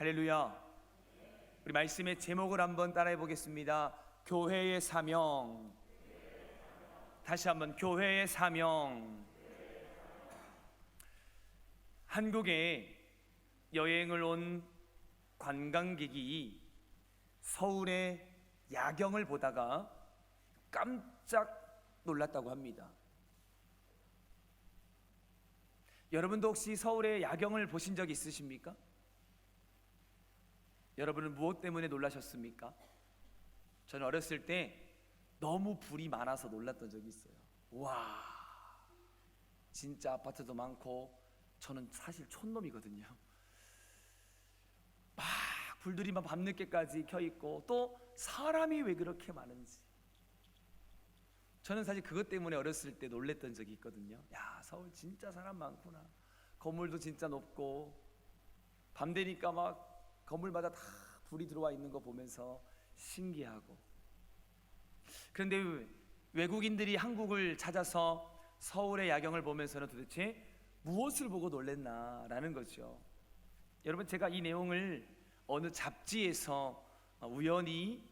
할렐루야. 우리 말씀의 제목을 한번 따라해 보겠습니다. 교회의 사명. 다시 한번, 교회의 사명. 한국에 여행을 온 관광객이 서울의 야경을 보다가 깜짝 놀랐다고 합니다. 여러분도 혹시 서울의 야경을 보신 적 있으십니까? 여러분은 무엇 때문에 놀라셨습니까? 저는 어렸을 때 너무 불이 많아서 놀랐던 적이 있어요. 와, 진짜 아파트도 많고, 저는 사실 촌놈이거든요. 막 불들이 막 밤늦게까지 켜있고, 또 사람이 왜 그렇게 많은지, 저는 사실 그것 때문에 어렸을 때 놀랬던 적이 있거든요. 야, 서울 진짜 사람 많구나. 건물도 진짜 높고, 밤 되니까 막 건물마다 다 불이 들어와 있는 거 보면서 신기하고. 그런데 외국인들이 한국을 찾아서 서울의 야경을 보면서는 도대체 무엇을 보고 놀랬나라는 거죠. 여러분, 제가 이 내용을 어느 잡지에서 우연히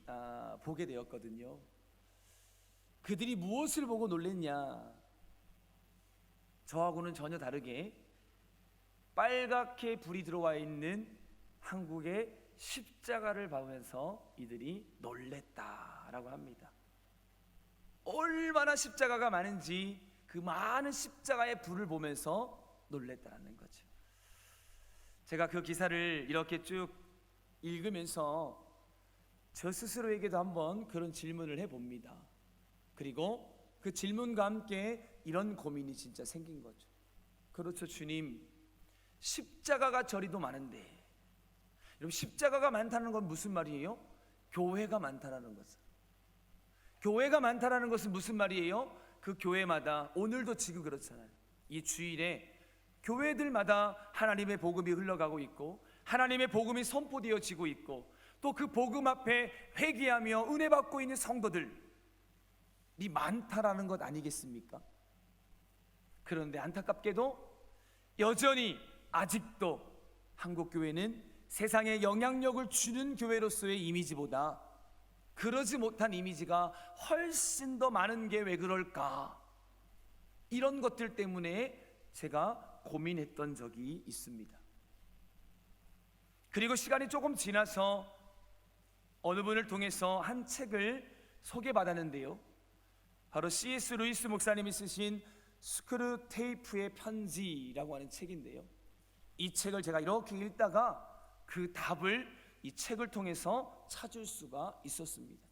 보게 되었거든요. 그들이 무엇을 보고 놀랬냐? 저하고는 전혀 다르게 빨갛게 불이 들어와 있는 한국의 십자가를 보면서 이들이 놀랬다라고 합니다. 얼마나 십자가가 많은지 그 많은 십자가의 불을 보면서 놀랬다는 거죠. 제가 그 기사를 이렇게 쭉 읽으면서 저 스스로에게도 한번 그런 질문을 해봅니다. 그리고 그 질문과 함께 이런 고민이 진짜 생긴 거죠. 그렇죠, 주님, 십자가가 저리도 많은데, 여러분, 십자가가 많다는 건 무슨 말이에요? 교회가 많다는 것은. 교회가 많다는 것은 무슨 말이에요? 그 교회마다, 오늘도 지금 그렇잖아요. 이 주일에 교회들마다 하나님의 복음이 흘러가고 있고, 하나님의 복음이 선포되어지고 있고, 또 그 복음 앞에 회개하며 은혜 받고 있는 성도들이 많다라는 것 아니겠습니까? 그런데 안타깝게도 여전히 아직도 한국 교회는 세상에 영향력을 주는 교회로서의 이미지보다 그러지 못한 이미지가 훨씬 더 많은 게 왜 그럴까? 이런 것들 때문에 제가 고민했던 적이 있습니다. 그리고 시간이 조금 지나서 어느 분을 통해서 한 책을 소개받았는데요, 바로 C.S. 루이스 목사님이 쓰신 스크루테이프의 편지라고 하는 책인데요, 이 책을 제가 이렇게 읽다가 그 답을 이 책을 통해서 찾을 수가 있었습니다.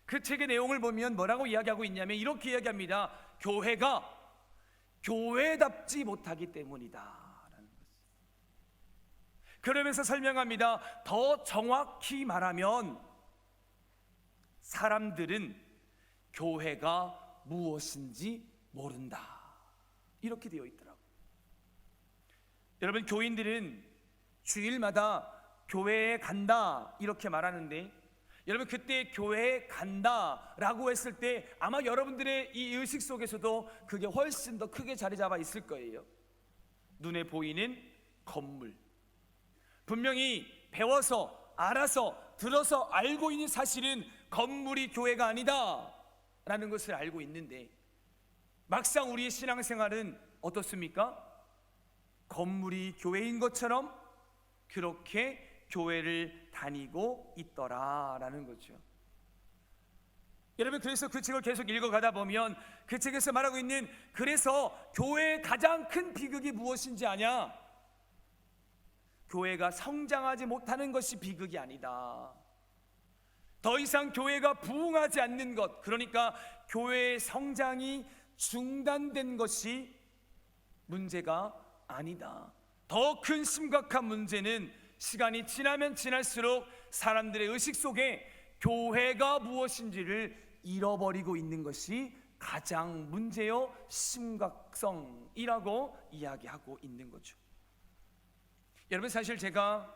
그 책의 내용을 보면 뭐라고 이야기하고 있냐면 이렇게 이야기합니다. 교회가 교회답지 못하기 때문이다 라는 것을. 그러면서 설명합니다. 더 정확히 말하면 사람들은 교회가 무엇인지 모른다, 이렇게 되어 있더라고요. 여러분, 교인들은 주일마다 교회에 간다 이렇게 말하는데, 여러분, 그때 교회에 간다 라고 했을 때 아마 여러분들의 이 의식 속에서도 그게 훨씬 더 크게 자리 잡아 있을 거예요. 눈에 보이는 건물, 분명히 배워서 알아서 들어서 알고 있는 사실은 건물이 교회가 아니다 라는 것을 알고 있는데, 막상 우리의 신앙생활은 어떻습니까? 건물이 교회인 것처럼 그렇게 교회를 다니고 있더라라는 거죠. 여러분, 그래서 그 책을 계속 읽어가다 보면 그 책에서 말하고 있는, 그래서 교회의 가장 큰 비극이 무엇인지 아냐? 교회가 성장하지 못하는 것이 비극이 아니다. 더 이상 교회가 부흥하지 않는 것, 그러니까 교회의 성장이 중단된 것이 문제가 아니다. 더 큰 심각한 문제는 시간이 지나면 지날수록 사람들의 의식 속에 교회가 무엇인지를 잃어버리고 있는 것이 가장 문제요 심각성이라고 이야기하고 있는 거죠. 여러분, 사실 제가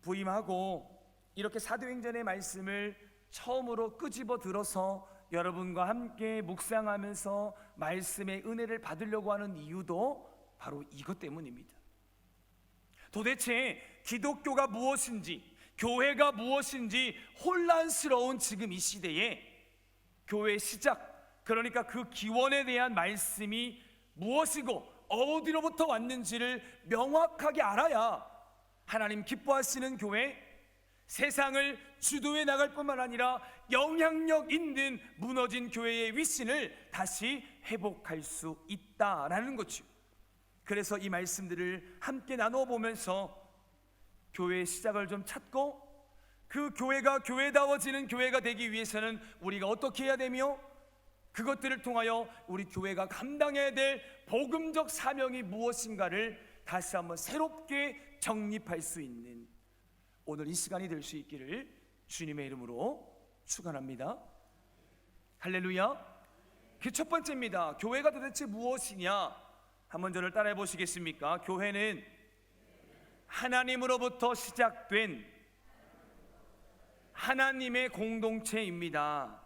부임하고 이렇게 사도행전의 말씀을 처음으로 끄집어 들어서 여러분과 함께 묵상하면서 말씀의 은혜를 받으려고 하는 이유도 바로 이것 때문입니다. 도대체 기독교가 무엇인지, 교회가 무엇인지 혼란스러운 지금 이 시대에 교회의 시작, 그러니까 그 기원에 대한 말씀이 무엇이고 어디로부터 왔는지를 명확하게 알아야 하나님 기뻐하시는 교회, 세상을 주도해 나갈 뿐만 아니라 영향력 있는 무너진 교회의 위신을 다시 회복할 수 있다라는 거죠. 그래서 이 말씀들을 함께 나눠보면서 교회의 시작을 좀 찾고, 그 교회가 교회다워지는 교회가 되기 위해서는 우리가 어떻게 해야 되며, 그것들을 통하여 우리 교회가 감당해야 될 복음적 사명이 무엇인가를 다시 한번 새롭게 정립할 수 있는 오늘 이 시간이 될 수 있기를 주님의 이름으로 축원합니다. 할렐루야. 그 첫 번째입니다. 교회가 도대체 무엇이냐? 한번 저를 따라해 보시겠습니까? 교회는 하나님으로부터 시작된 하나님의 공동체입니다.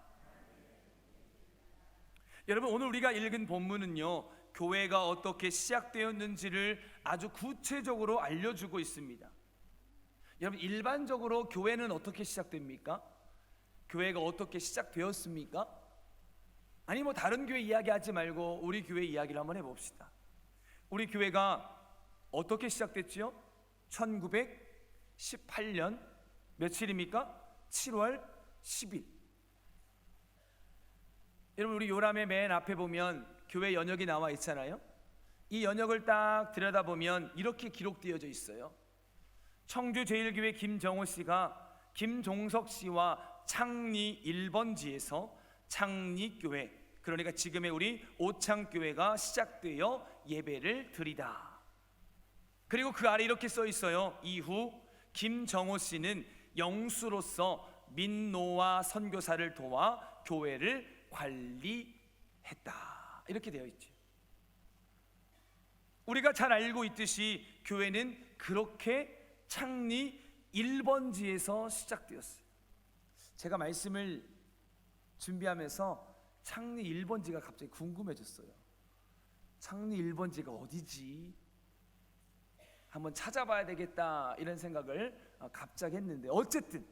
여러분, 오늘 우리가 읽은 본문은요, 교회가 어떻게 시작되었는지를 아주 구체적으로 알려주고 있습니다. 여러분, 일반적으로 교회는 어떻게 시작됩니까? 교회가 어떻게 시작되었습니까? 아니 뭐 다른 교회 이야기하지 말고 우리 교회 이야기를 한번 해봅시다. 우리 교회가 어떻게 시작됐지요? 1918년 며칠입니까? 7월 10일. 여러분, 우리 요람의 맨 앞에 보면 교회 연역이 나와 있잖아요. 이 연역을 딱 들여다보면 이렇게 기록되어져 있어요. 청주 제1교회 김정호 씨가 김종석 씨와 창리 1번지에서 창리교회, 그러니까 지금의 우리 오창교회가 시작되어 예배를 드리다. 그리고 그 아래 이렇게 써 있어요. 이후 김정호 씨는 영수로서 민노와 선교사를 도와 교회를 관리했다. 이렇게 되어 있죠. 우리가 잘 알고 있듯이 교회는 그렇게 창리 1번지에서 시작되었어요. 제가 말씀을 준비하면서 창리 1번지가 갑자기 궁금해졌어요. 창리 1번지가 어디지? 한번 찾아봐야 되겠다, 이런 생각을 갑자기 했는데, 어쨌든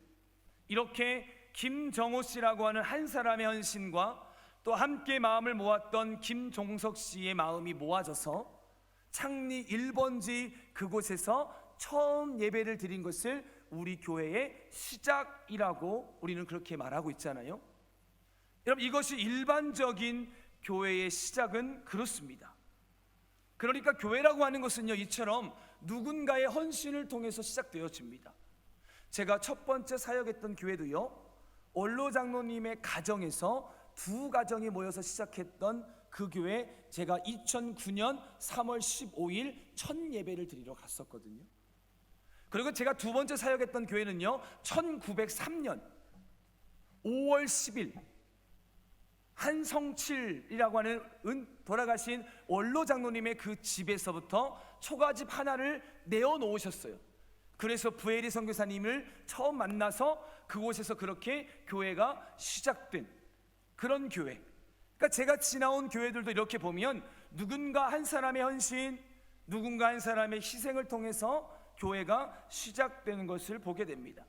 이렇게 김정호 씨라고 하는 한 사람의 헌신과 또 함께 마음을 모았던 김종석 씨의 마음이 모아져서 창리 1번지 그곳에서 처음 예배를 드린 것을 우리 교회의 시작이라고 우리는 그렇게 말하고 있잖아요. 여러분, 이것이 일반적인 교회의 시작은 그렇습니다. 그러니까 교회라고 하는 것은요, 이처럼 누군가의 헌신을 통해서 시작되어집니다. 제가 첫 번째 사역했던 교회도요, 원로 장로님의 가정에서 두 가정이 모여서 시작했던 그 교회, 제가 2009년 3월 15일 첫 예배를 드리러 갔었거든요. 그리고 제가 두 번째 사역했던 교회는요, 1903년 5월 10일 한성칠이라고 하는 돌아가신 원로 장로님의 그 집에서부터 초가집 하나를 내어놓으셨어요. 그래서 부에리 선교사님을 처음 만나서 그곳에서 그렇게 교회가 시작된 그런 교회. 그러니까 제가 지나온 교회들도 이렇게 보면 누군가 한 사람의 헌신, 누군가 한 사람의 희생을 통해서 교회가 시작되는 것을 보게 됩니다.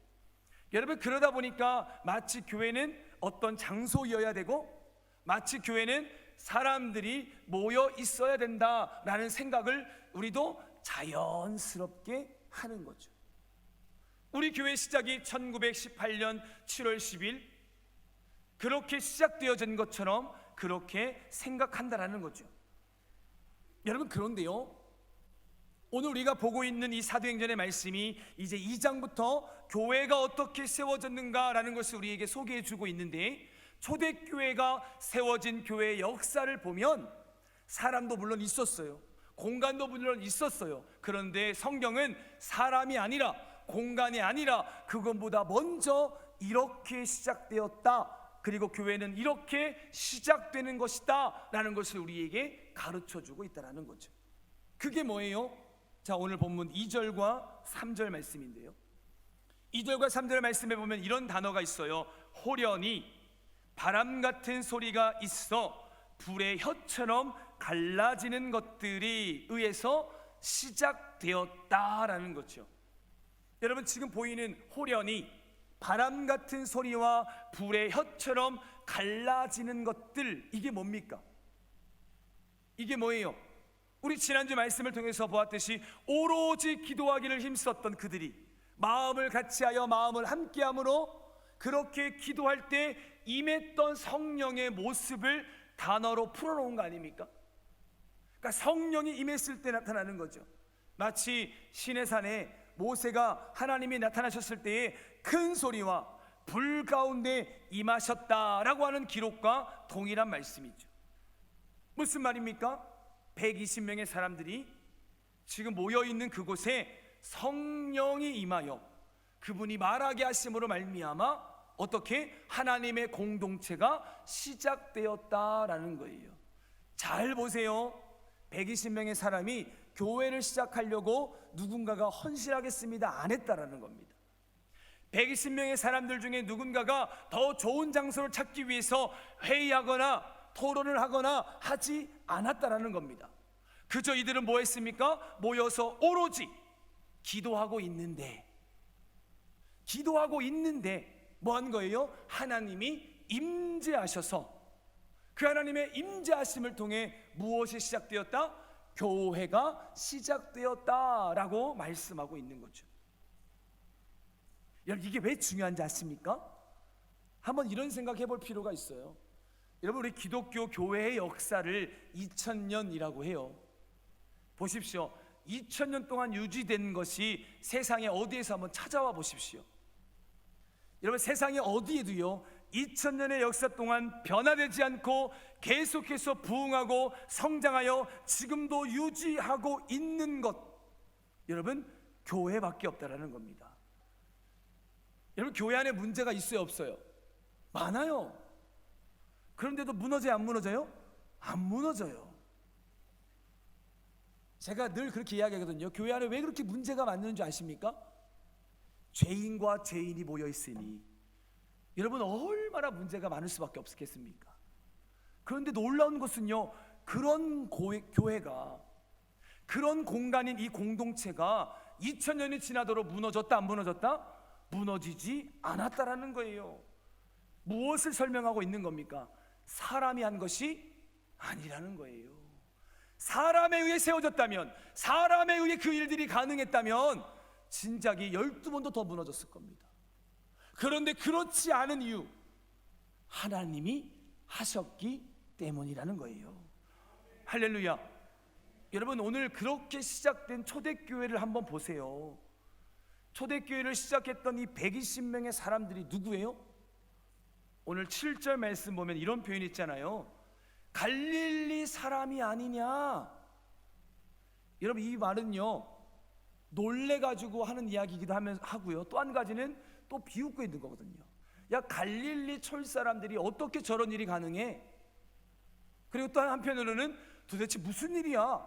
여러분, 그러다 보니까 마치 교회는 어떤 장소여야 되고, 마치 교회는 사람들이 모여 있어야 된다라는 생각을 우리도 자연스럽게 하는 거죠. 우리 교회 시작이 1918년 7월 10일 그렇게 시작되어진 것처럼 그렇게 생각한다라는 거죠. 여러분, 그런데요, 오늘 우리가 보고 있는 이 사도행전의 말씀이 이제 2장부터 교회가 어떻게 세워졌는가라는 것을 우리에게 소개해주고 있는데, 초대교회가 세워진 교회의 역사를 보면 사람도 물론 있었어요. 공간도 물론 있었어요. 그런데 성경은 사람이 아니라, 공간이 아니라 그것보다 먼저 이렇게 시작되었다, 그리고 교회는 이렇게 시작되는 것이다 라는 것을 우리에게 가르쳐주고 있다는 거죠. 그게 뭐예요? 자, 오늘 본문 2절과 3절 말씀인데요, 2절과 3절 말씀에 보면 이런 단어가 있어요. 호련히 바람 같은 소리가 있어 불의 혀처럼 갈라지는 것들이 의해서 시작 시작되었다라는 거죠. 여러분, 지금 보이는 호련이 바람 같은 소리와 불의 혀처럼 갈라지는 것들, 이게 뭡니까? 이게 뭐예요? 우리 지난주 말씀을 통해서 보았듯이 오로지 기도하기를 힘썼던 그들이 마음을 같이하여 마음을 함께함으로 그렇게 기도할 때 임했던 성령의 모습을 단어로 풀어놓은 거 아닙니까? 그러니까 성령이 임했을 때 나타나는 거죠. 마치 시내산에 모세가 하나님이 나타나셨을 때에 큰 소리와 불 가운데 임하셨다라고 하는 기록과 동일한 말씀이죠. 무슨 말입니까? 120명의 사람들이 지금 모여있는 그곳에 성령이 임하여 그분이 말하게 하심으로 말미암아 어떻게 하나님의 공동체가 시작되었다라는 거예요. 잘 보세요. 120명의 사람이 교회를 시작하려고 누군가가 헌신하겠습니다 안 했다라는 겁니다. 120명의 사람들 중에 누군가가 더 좋은 장소를 찾기 위해서 회의하거나 토론을 하거나 하지 않았다라는 겁니다. 그저 이들은 뭐 했습니까? 모여서 오로지 기도하고 있는데 뭐 한 거예요? 하나님이 임재하셔서 그 하나님의 임재하심을 통해 무엇이 시작되었다? 교회가 시작되었다라고 말씀하고 있는 거죠. 여러분, 이게 왜 중요한지 아십니까? 한번 이런 생각해 볼 필요가 있어요. 여러분, 우리 기독교 교회의 역사를 2000년이라고 해요. 보십시오. 2000년 동안 유지된 것이 세상에 어디에서 한번 찾아와 보십시오. 여러분, 세상에 어디에도요 2000년의 역사 동안 변화되지 않고 계속해서 부흥하고 성장하여 지금도 유지하고 있는 것, 여러분, 교회밖에 없다라는 겁니다. 여러분, 교회 안에 문제가 있어요, 없어요? 많아요. 그런데도 무너져요, 안 무너져요? 안 무너져요. 제가 늘 그렇게 이야기하거든요. 교회 안에 왜 그렇게 문제가 많은 줄 아십니까? 죄인과 죄인이 모여 있으니. 여러분, 얼마나 문제가 많을 수밖에 없겠습니까? 그런데 놀라운 것은요, 그런 교회가, 그런 공간인 이 공동체가 2000년이 지나도록 무너졌다 안 무너졌다? 무너지지 않았다라는 거예요. 무엇을 설명하고 있는 겁니까? 사람이 한 것이 아니라는 거예요. 사람에 의해 세워졌다면, 사람에 의해 그 일들이 가능했다면 진작에 12번도 더 무너졌을 겁니다. 그런데 그렇지 않은 이유, 하나님이 하셨기 때문이라는 거예요. 할렐루야. 여러분, 오늘 그렇게 시작된 초대교회를 한번 보세요. 초대교회를 시작했던 이 120명의 사람들이 누구예요? 오늘 7절 말씀 보면 이런 표현이 있잖아요. 갈릴리 사람이 아니냐. 여러분, 이 말은요 놀래가지고 하는 이야기이기도 하고요, 또 한 가지는 또 비웃고 있는 거거든요. 야, 갈릴리 촌 사람들이 어떻게 저런 일이 가능해? 그리고 또 한편으로는 도대체 무슨 일이야?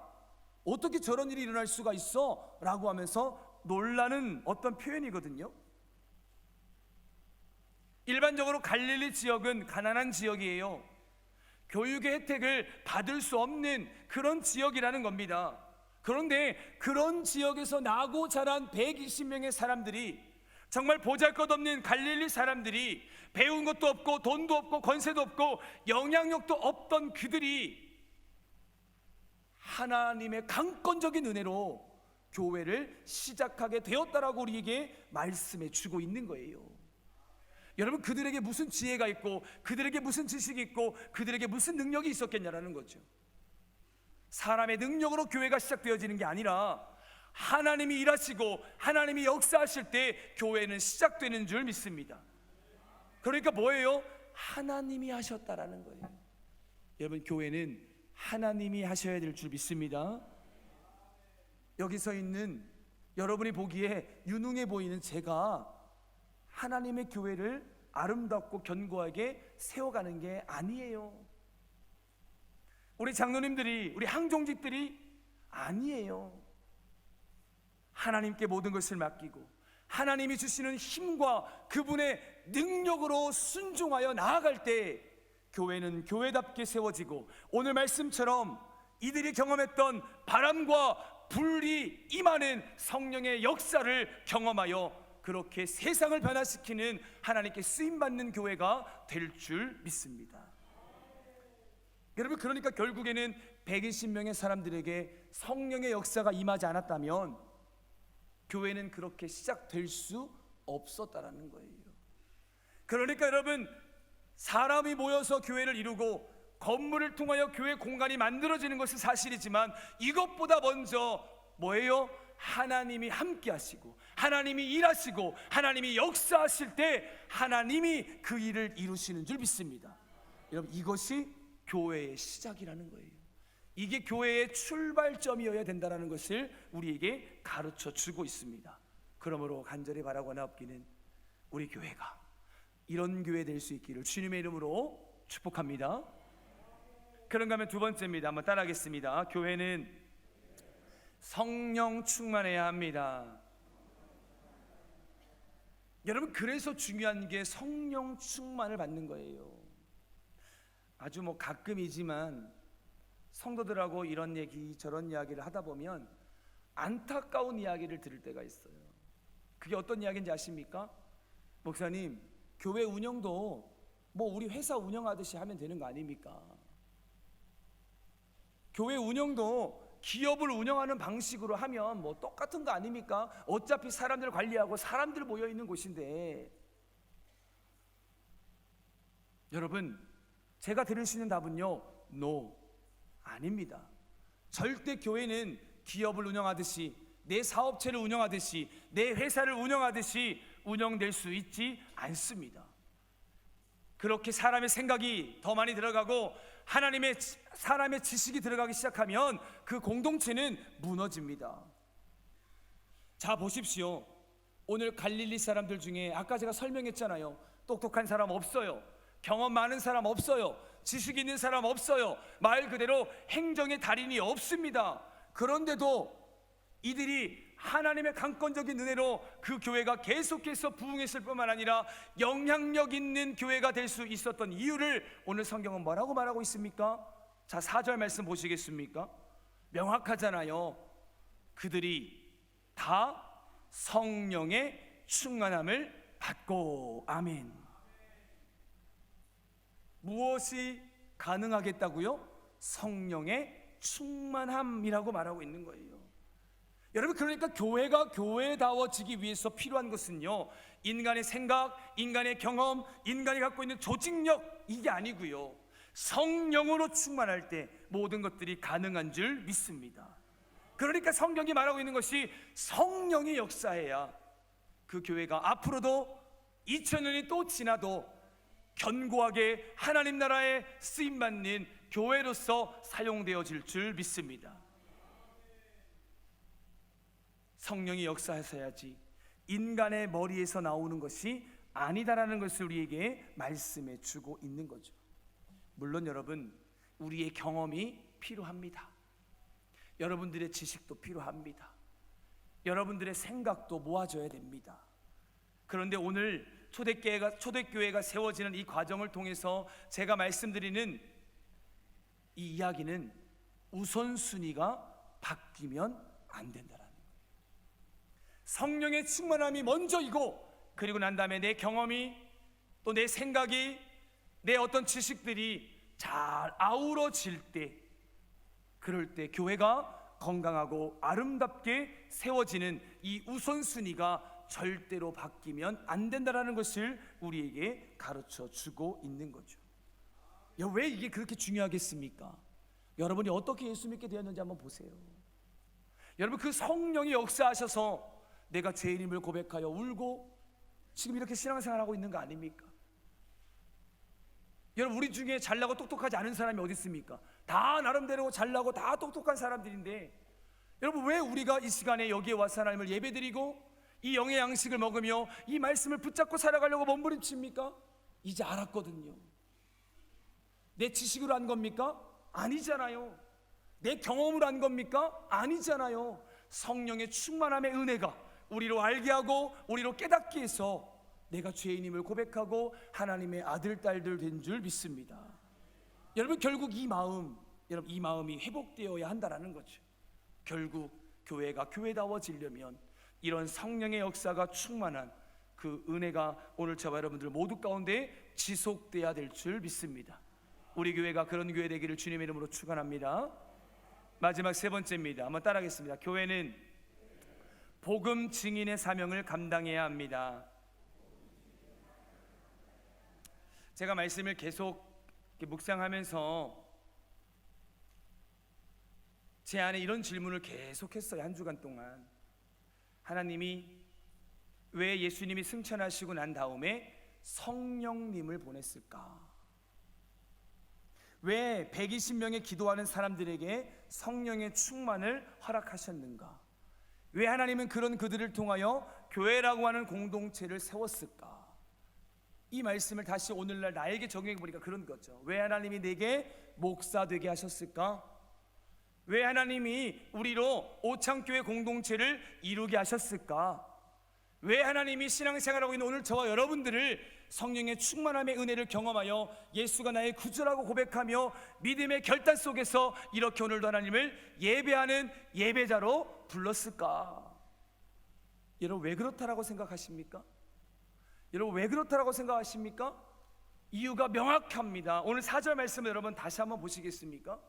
어떻게 저런 일이 일어날 수가 있어? 라고 하면서 놀라는 어떤 표현이거든요. 일반적으로 갈릴리 지역은 가난한 지역이에요. 교육의 혜택을 받을 수 없는 그런 지역이라는 겁니다. 그런데 그런 지역에서 나고 자란 120명의 사람들이, 정말 보잘것없는 갈릴리 사람들이, 배운 것도 없고 돈도 없고 권세도 없고 영향력도 없던 그들이 하나님의 강권적인 은혜로 교회를 시작하게 되었다라고 우리에게 말씀해 주고 있는 거예요. 여러분, 그들에게 무슨 지혜가 있고 그들에게 무슨 지식이 있고 그들에게 무슨 능력이 있었겠냐라는 거죠. 사람의 능력으로 교회가 시작되어지는 게 아니라 하나님이 일하시고 하나님이 역사하실 때 교회는 시작되는 줄 믿습니다. 그러니까 뭐예요? 하나님이 하셨다라는 거예요. 여러분, 교회는 하나님이 하셔야 될 줄 믿습니다. 여기서 있는 여러분이 보기에 유능해 보이는 제가 하나님의 교회를 아름답고 견고하게 세워가는 게 아니에요. 우리 장로님들이, 우리 항종직들이 아니에요. 하나님께 모든 것을 맡기고 하나님이 주시는 힘과 그분의 능력으로 순종하여 나아갈 때 교회는 교회답게 세워지고, 오늘 말씀처럼 이들이 경험했던 바람과 불이 임하는 성령의 역사를 경험하여 그렇게 세상을 변화시키는 하나님께 쓰임받는 교회가 될 줄 믿습니다. 여러분, 그러니까 결국에는 120명의 사람들에게 성령의 역사가 임하지 않았다면 교회는 그렇게 시작될 수 없었다라는 거예요. 그러니까 여러분, 사람이 모여서 교회를 이루고 건물을 통하여 교회 공간이 만들어지는 것은 사실이지만 이것보다 먼저 뭐예요? 하나님이 함께 하시고 하나님이 일하시고 하나님이 역사하실 때 하나님이 그 일을 이루시는 줄 믿습니다. 여러분, 이것이 교회의 시작이라는 거예요. 이게 교회의 출발점이어야 된다는 것을 우리에게 가르쳐 주고 있습니다. 그러므로 간절히 바라거나 없기는 우리 교회가 이런 교회 될 수 있기를 주님의 이름으로 축복합니다. 그런가 하면 두 번째입니다. 한번 따라하겠습니다. 교회는 성령 충만해야 합니다. 여러분, 그래서 중요한 게 성령 충만을 받는 거예요. 아주 가끔이지만 성도들하고 이런 얘기 저런 이야기를 하다 보면 안타까운 이야기를 들을 때가 있어요. 그게 어떤 이야기인지 아십니까? 목사님, 교회 운영도 우리 회사 운영하듯이 하면 되는 거 아닙니까? 교회 운영도 기업을 운영하는 방식으로 하면 똑같은 거 아닙니까? 어차피 사람들 관리하고 사람들 모여 있는 곳인데. 여러분, 제가 드릴 수 있는 답은요, NO, 아닙니다. 절대 교회는 기업을 운영하듯이, 내 사업체를 운영하듯이, 내 회사를 운영하듯이 운영될 수 있지 않습니다. 그렇게 사람의 생각이 더 많이 들어가고 사람의 지식이 들어가기 시작하면 그 공동체는 무너집니다. 자, 보십시오. 오늘 갈릴리 사람들 중에 아까 제가 설명했잖아요. 똑똑한 사람 없어요. 경험 많은 사람 없어요. 지식 있는 사람 없어요. 말 그대로 행정의 달인이 없습니다. 그런데도 이들이 하나님의 강권적인 은혜로 그 교회가 계속해서 부흥했을 뿐만 아니라 영향력 있는 교회가 될 수 있었던 이유를 오늘 성경은 뭐라고 말하고 있습니까? 자, 4절 말씀 보시겠습니까? 명확하잖아요. 그들이 다 성령의 충만함을 받고. 아멘. 무엇이 가능하겠다고요? 성령의 충만함이라고 말하고 있는 거예요. 여러분, 그러니까 교회가 교회다워지기 위해서 필요한 것은요, 인간의 생각, 인간의 경험, 인간이 갖고 있는 조직력, 이게 아니고요, 성령으로 충만할 때 모든 것들이 가능한 줄 믿습니다. 그러니까 성경이 말하고 있는 것이 성령의 역사해야 그 교회가 앞으로도 2000년이 또 지나도 견고하게 하나님 나라에 쓰임받는 교회로서 사용되어질 줄 믿습니다. 성령이 역사하셔야지 인간의 머리에서 나오는 것이 아니다라는 것을 우리에게 말씀해 주고 있는 거죠. 물론 여러분, 우리의 경험이 필요합니다. 여러분들의 지식도 필요합니다. 여러분들의 생각도 모아져야 됩니다. 그런데 오늘 초대교회가 세워지는 이 과정을 통해서 제가 말씀드리는 이 이야기는 우선순위가 바뀌면 안 된다라는 거예요. 성령의 충만함이 먼저이고, 그리고 난 다음에 내 경험이, 또 내 생각이, 내 어떤 지식들이 잘 아우러질 때, 그럴 때 교회가 건강하고 아름답게 세워지는 이 우선순위가 절대로 바뀌면 안 된다라는 것을 우리에게 가르쳐 주고 있는 거죠. 왜 이게 그렇게 중요하겠습니까? 여러분이 어떻게 예수 믿게 되었는지 한번 보세요. 여러분, 그 성령이 역사하셔서 내가 죄인임을 고백하여 울고 지금 이렇게 신앙생활하고 있는 거 아닙니까? 여러분, 우리 중에 잘나고 똑똑하지 않은 사람이 어디 있습니까? 다 나름대로 잘나고 다 똑똑한 사람들인데, 여러분, 왜 우리가 이 시간에 여기에 와서 하나님을 예배드리고 이 영의 양식을 먹으며 이 말씀을 붙잡고 살아가려고 몸부림칩니까? 이제 알았거든요. 내 지식으로 한 겁니까? 아니잖아요. 내 경험으로 한 겁니까? 아니잖아요. 성령의 충만함의 은혜가 우리로 알게 하고 우리로 깨닫게 해서 내가 죄인임을 고백하고 하나님의 아들, 딸들 된 줄 믿습니다. 여러분, 결국 이 마음이 회복되어야 한다라는 거죠. 결국 교회가 교회다워지려면 이런 성령의 역사가 충만한 그 은혜가 오늘 저와 여러분들 모두 가운데 지속돼야 될 줄 믿습니다. 우리 교회가 그런 교회 되기를 주님의 이름으로 축원합니다. 마지막 세 번째입니다. 한번 따라하겠습니다. 교회는 복음 증인의 사명을 감당해야 합니다. 제가 말씀을 계속 묵상하면서 제 안에 이런 질문을 계속했어요. 한 주간 동안. 하나님이 왜 예수님이 승천하시고 난 다음에 성령님을 보냈을까? 왜 120명의 기도하는 사람들에게 성령의 충만을 허락하셨는가? 왜 하나님은 그런 그들을 통하여 교회라고 하는 공동체를 세웠을까? 이 말씀을 다시 오늘날 나에게 적용해 보니까 그런 거죠. 왜 하나님이 내게 목사 되게 하셨을까? 왜 하나님이 우리로 오창교회 공동체를 이루게 하셨을까? 왜 하나님이 신앙생활하고 있는 오늘 저와 여러분들을 성령의 충만함의 은혜를 경험하여 예수가 나의 구주라고 고백하며 믿음의 결단 속에서 이렇게 오늘도 하나님을 예배하는 예배자로 불렀을까? 여러분 왜 그렇다라고 생각하십니까? 여러분 왜 그렇다라고 생각하십니까? 이유가 명확합니다. 오늘 4절 말씀을 여러분 다시 한번 보시겠습니까?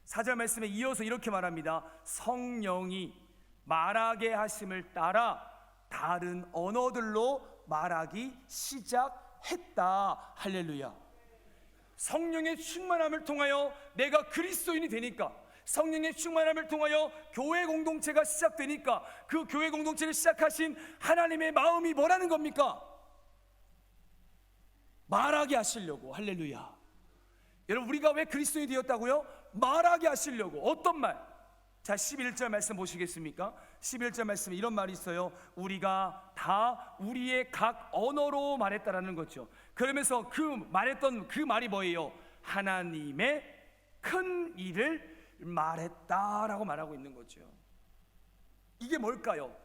4절 말씀에 이어서 이렇게 말합니다. 성령이 말하게 하심을 따라 다른 언어들로 말하기 시작했다. 할렐루야. 성령의 충만함을 통하여 내가 그리스도인이 되니까, 성령의 충만함을 통하여 교회 공동체가 시작되니까, 그 교회 공동체를 시작하신 하나님의 마음이 뭐라는 겁니까? 말하게 하시려고. 할렐루야. 여러분 우리가 왜 그리스도인이 되었다고요? 말하게 하시려고. 어떤 말? 자 11절 말씀 보시겠습니까? 11절 말씀에 이런 말이 있어요. 우리가 다 우리의 각 언어로 말했다라는 거죠. 그러면서 그 말했던 그 말이 뭐예요? 하나님의 큰 일을 말했다라고 말하고 있는 거죠. 이게 뭘까요?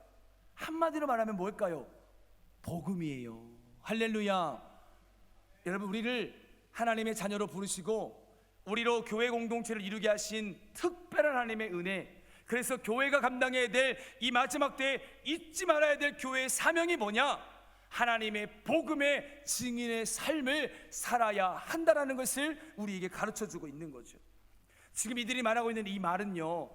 한마디로 말하면 뭘까요? 복음이에요. 할렐루야. 여러분 우리를 하나님의 자녀로 부르시고 우리로 교회 공동체를 이루게 하신 특별한 하나님의 은혜, 그래서 교회가 감당해야 될 이 마지막 때에 잊지 말아야 될 교회의 사명이 뭐냐? 하나님의 복음의 증인의 삶을 살아야 한다라는 것을 우리에게 가르쳐주고 있는 거죠. 지금 이들이 말하고 있는 이 말은요,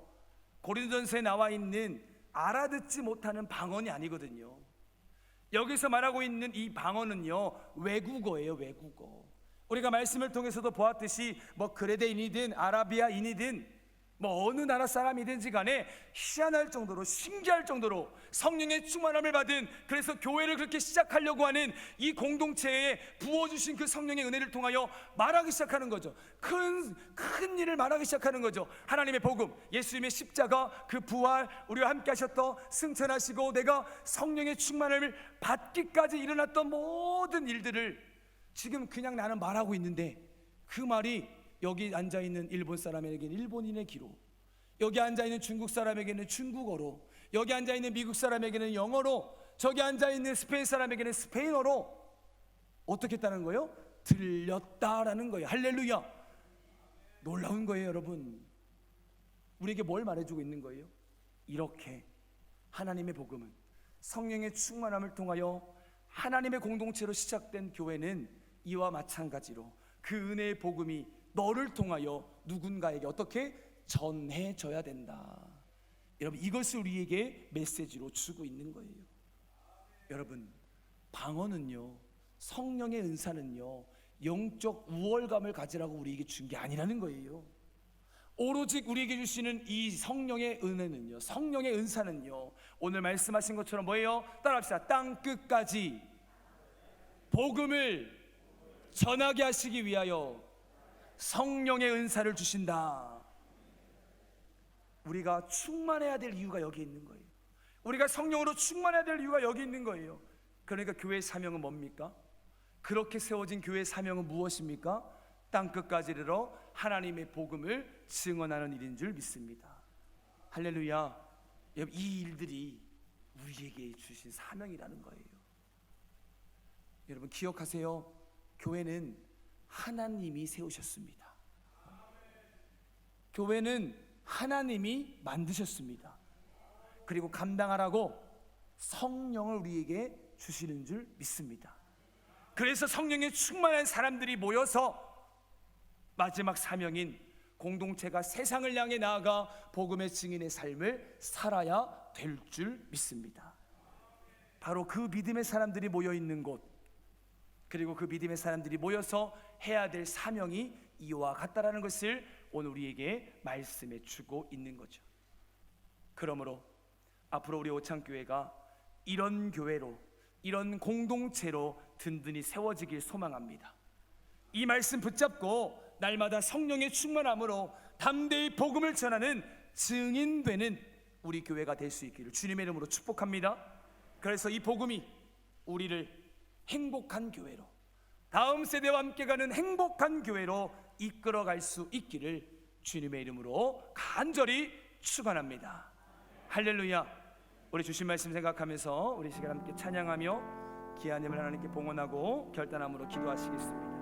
고린도전서에 나와 있는 알아듣지 못하는 방언이 아니거든요. 여기서 말하고 있는 이 방언은요 외국어예요. 외국어. 우리가 말씀을 통해서도 보았듯이 뭐 그레데인이든 아라비아인이든 뭐 어느 나라 사람이든지 간에 희한할 정도로, 신기할 정도로 성령의 충만함을 받은, 그래서 교회를 그렇게 시작하려고 하는 이 공동체에 부어주신 그 성령의 은혜를 통하여 말하기 시작하는 거죠. 큰 일을 말하기 시작하는 거죠. 하나님의 복음, 예수님의 십자가, 그 부활, 우리와 함께 하셨던 승천하시고 내가 성령의 충만함을 받기까지 일어났던 모든 일들을 지금 그냥 나는 말하고 있는데, 그 말이 여기 앉아있는 일본 사람에게는 일본인의 기로, 여기 앉아있는 중국 사람에게는 중국어로, 여기 앉아있는 미국 사람에게는 영어로, 저기 앉아있는 스페인 사람에게는 스페인어로 어떻게 했다는 거예요? 들렸다라는 거예요. 할렐루야. 놀라운 거예요. 여러분 우리에게 뭘 말해주고 있는 거예요? 이렇게 하나님의 복음은 성령의 충만함을 통하여 하나님의 공동체로 시작된 교회는 이와 마찬가지로 그 은혜의 복음이 너를 통하여 누군가에게 어떻게 전해져야 된다. 여러분 이것을 우리에게 메시지로 주고 있는 거예요. 여러분 방언은요, 성령의 은사는요 영적 우월감을 가지라고 우리에게 준 게 아니라는 거예요. 오로지 우리에게 주시는 이 성령의 은혜는요, 성령의 은사는요, 오늘 말씀하신 것처럼 뭐예요? 따라합시다. 땅 끝까지 복음을 전하게 하시기 위하여 성령의 은사를 주신다. 우리가 충만해야 될 이유가 여기 있는 거예요. 우리가 성령으로 충만해야 될 이유가 여기 있는 거예요. 그러니까 교회의 사명은 뭡니까? 그렇게 세워진 교회의 사명은 무엇입니까? 땅끝까지 이르러 하나님의 복음을 증언하는 일인 줄 믿습니다. 할렐루야. 이 일들이 우리에게 주신 사명이라는 거예요. 여러분 기억하세요. 교회는 하나님이 세우셨습니다. 교회는 하나님이 만드셨습니다. 그리고 감당하라고 성령을 우리에게 주시는 줄 믿습니다. 그래서 성령에 충만한 사람들이 모여서 마지막 사명인 공동체가 세상을 향해 나아가 복음의 증인의 삶을 살아야 될 줄 믿습니다. 바로 그 믿음의 사람들이 모여 있는 곳, 그리고 그 믿음의 사람들이 모여서 해야 될 사명이 이와 같다라는 것을 오늘 우리에게 말씀해 주고 있는 거죠. 그러므로 앞으로 우리 오창교회가 이런 교회로, 이런 공동체로 든든히 세워지길 소망합니다. 이 말씀 붙잡고 날마다 성령의 충만함으로 담대히 복음을 전하는 증인되는 우리 교회가 될 수 있기를 주님의 이름으로 축복합니다. 그래서 이 복음이 우리를 행복한 교회로, 다음 세대와 함께 가는 행복한 교회로 이끌어갈 수 있기를 주님의 이름으로 간절히 축원합니다. 할렐루야. 우리 주신 말씀 생각하면서 우리 시간 함께 찬양하며 귀한 힘을 하나님께 봉헌하고 결단함으로 기도하시겠습니다.